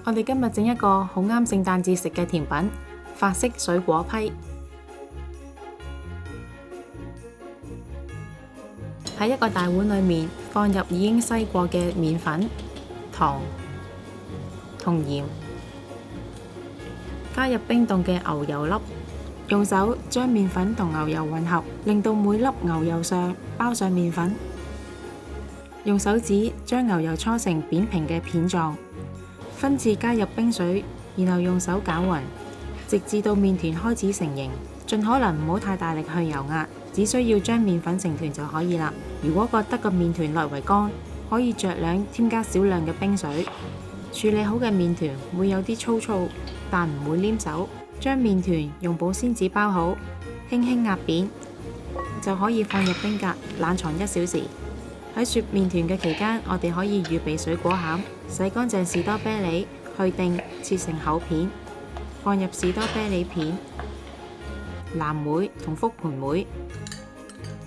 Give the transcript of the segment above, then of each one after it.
我哋今日整一個好啱聖誕節食嘅甜品——法式水果批。喺一個大碗裏面放入已經篩過嘅麵粉、糖同鹽，加入冰凍嘅牛油粒，用手將麵粉同牛油混合，令到每粒牛油上包上麵粉。用手指將牛油搓成扁平嘅片狀，分次加入冰水，然後用手攪勻，直至到麵團開始成型。盡可能唔好太大力去油壓，只需要將麵粉成團就可以啦。如果覺得個麵團略為乾，可以酌量添加少量嘅冰水。處理好嘅麵團會有啲粗糙，但唔會黏手。將麵團用保鮮紙包好，輕輕壓扁，就可以放入冰格冷藏1小時。喺雪麵團嘅期間，我哋可以預備水果餡。洗乾淨士多啤梨，去頂切成厚片，放入士多啤梨片、藍莓同覆盆莓，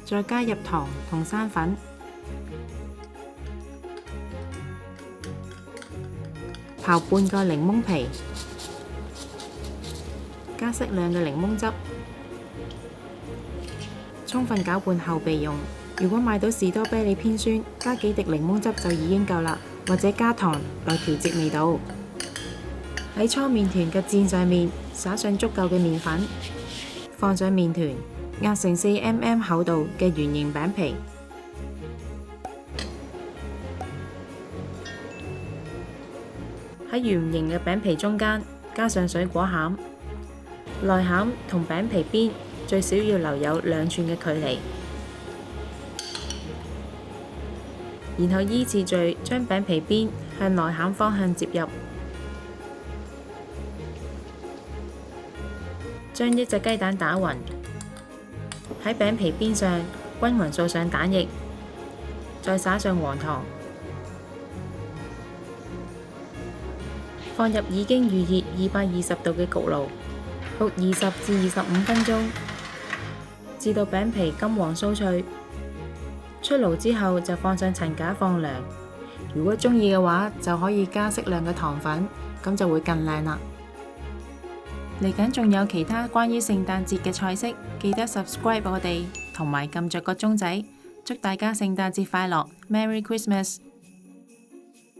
再加入糖同生粉，刨半個檸檬皮，加適量嘅檸檬汁，充分攪拌後備用。如果買到士多啤梨偏酸，加幾滴檸檬汁就已經夠啦，或者加糖來調節味道。喺搓麵團嘅墊上面灑上足夠嘅麵粉，放上麵團，壓成4mm 厚度嘅圓形餅皮。喺圓形嘅餅皮中間加上水果餡，內餡同餅皮邊最少要留有2寸嘅距離。然後依次序將餅皮邊向內餡方向接入，將1隻雞蛋打勻，喺餅皮邊上均勻掃上蛋液，再灑上黃糖，放入已經預熱220度嘅焗爐，焗20至25分鐘，至到餅皮金黃酥脆。出爐之後就放上層架放涼。如果鍾意嘅話，就可以加適量嘅糖粉，咁就會更靚啦。嚟緊仲有其他關於聖誕節嘅菜式，記得 subscribe 我哋，同埋撳着個鐘仔。祝大家聖誕節快樂，Merry Christmas！